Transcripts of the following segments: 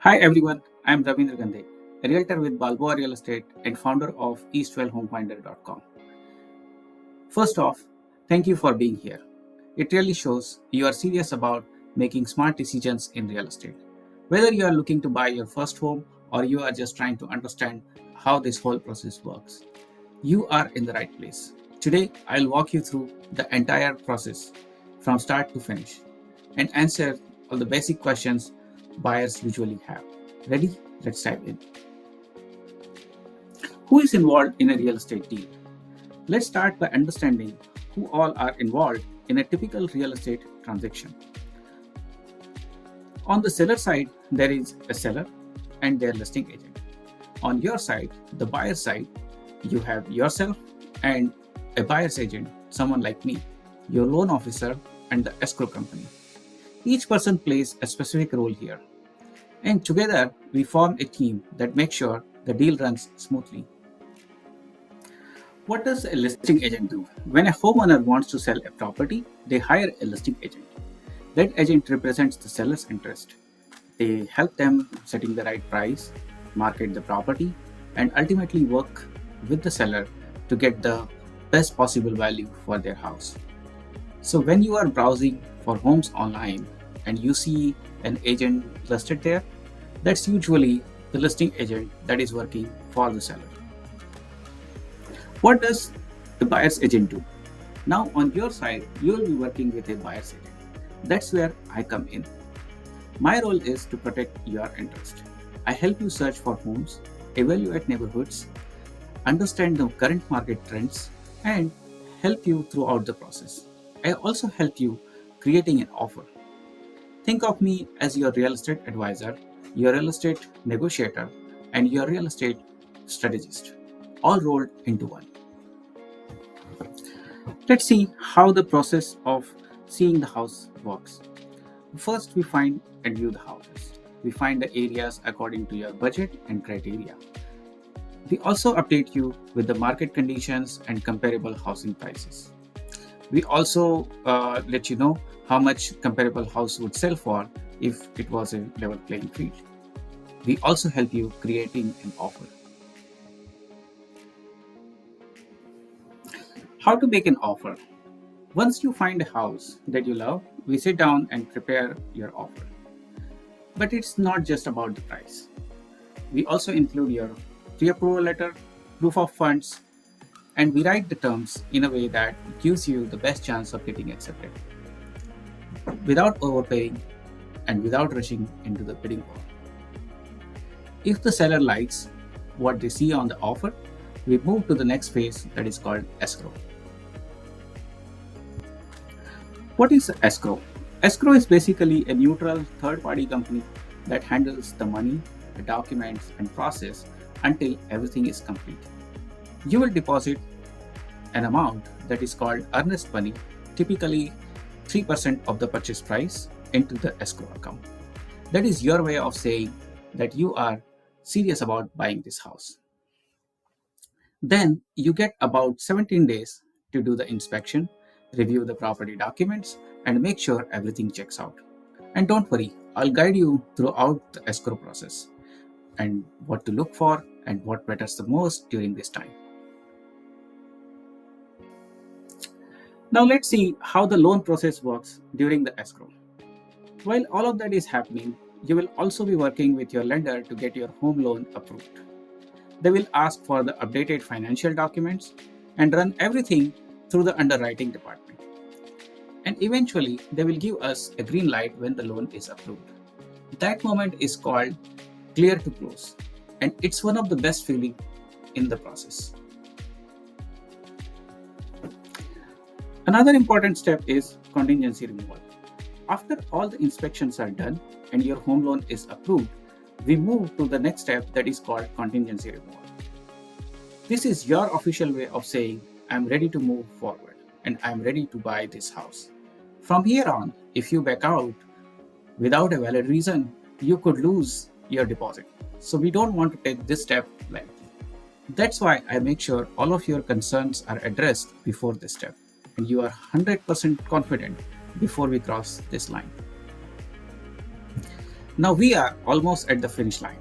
Hi everyone, I'm Ravindra Gandhe, a realtor with Balboa Real Estate and founder of Eastvale First off, thank you for being here. It really shows you are serious about making smart decisions in real estate. Whether you are looking to buy your first home or you are just trying to understand how this whole process works, you are in the right place. Today, I'll walk you through the entire process from start to finish and answer all the basic questions buyers usually have. Ready? Let's dive in. Who is involved in a real estate deal? Let's start by understanding who all are involved in a typical real estate transaction. On the seller side, there is a seller and their listing agent. On your side, the buyer side, you have yourself and a buyer's agent, someone like me, your loan officer, and the escrow company. Each person plays a specific role here, and together we form a team that makes sure the deal runs smoothly. What does a listing agent do? When a homeowner wants to sell a property, they hire a listing agent. That agent represents the seller's interest. They help them setting the right price, market the property, and ultimately work with the seller to get the best possible value for their house. So when you are browsing for homes online and you see an agent listed there, that's usually the listing agent that is working for the seller. What does the buyer's agent do? Now on your side, you will be working with a buyer's agent. That's where I come in. My role is to protect your interest. I help you search for homes, evaluate neighborhoods, understand the current market trends, and help you throughout the process. I also help you creating an offer. Think of me as your real estate advisor, your real estate negotiator, and your real estate strategist, all rolled into one. Let's see how the process of seeing the house works. First, we find and view the houses. We find the areas according to your budget and criteria. We also update you with the market conditions and comparable housing prices. We also let you know how much comparable house would sell for if it was a level playing field. We also help you creating an offer. How to make an offer? Once you find a house that you love, we sit down and prepare your offer. But it's not just about the price. We also include your pre-approval letter, proof of funds, and we write the terms in a way that gives you the best chance of getting accepted without overpaying and without rushing into the bidding war. If the seller likes what they see on the offer, we move to the next phase that is called escrow. What is escrow? Escrow is basically a neutral third-party company that handles the money, the documents, and process until everything is complete. You will deposit an amount that is called earnest money, typically 3% of the purchase price, into the escrow account. That is your way of saying that you are serious about buying this house. Then you get about 17 days to do the inspection, review the property documents, and make sure everything checks out. And don't worry, I'll guide you throughout the escrow process and what to look for and what matters the most during this time. Now let's see how the loan process works during the escrow. While all of that is happening, you will also be working with your lender to get your home loan approved. They will ask for the updated financial documents and run everything through the underwriting department. And eventually, they will give us a green light when the loan is approved. That moment is called clear to close, and it's one of the best feelings in the process. Another important step is contingency removal. After all the inspections are done and your home loan is approved, we move to the next step that is called contingency removal. This is your official way of saying, I'm ready to move forward and I'm ready to buy this house. From here on, if you back out without a valid reason, you could lose your deposit. So we don't want to take this step lightly. That's why I make sure all of your concerns are addressed before this step and you are 100% confident before we cross this line. Now we are almost at the finish line.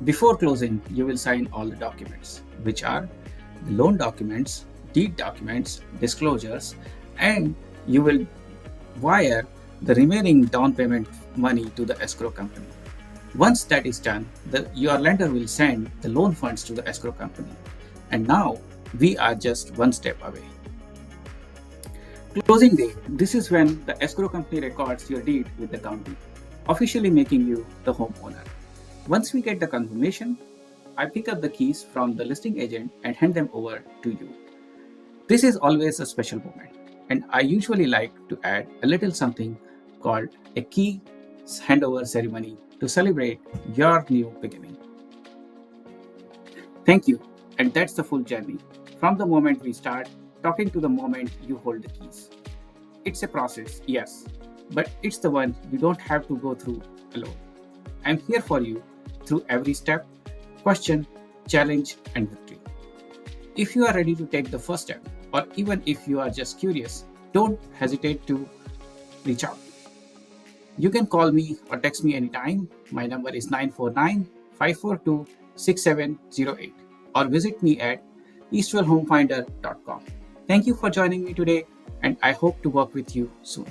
Before closing, you will sign all the documents, which are the loan documents, deed documents, disclosures, and you will wire the remaining down payment money to the escrow company. Once that is done, your lender will send the loan funds to the escrow company. And now we are just one step away. Closing day. This is when the escrow company records your deed with the county, officially making you the homeowner. Once we get the confirmation, I pick up the keys from the listing agent and hand them over to you. This is always a special moment, and I usually like to add a little something called a key handover ceremony to celebrate your new beginning. Thank you, and that's the full journey. From the moment we start talking to the moment you hold the keys. It's a process, yes, but it's the one you don't have to go through alone. I'm here for you through every step, question, challenge, and victory. If you are ready to take the first step, or even if you are just curious, don't hesitate to reach out. You can call me or text me anytime. My number is 949-542-6708 or visit me at eastvalehomefinder.com. Thank you for joining me today, and I hope to work with you soon.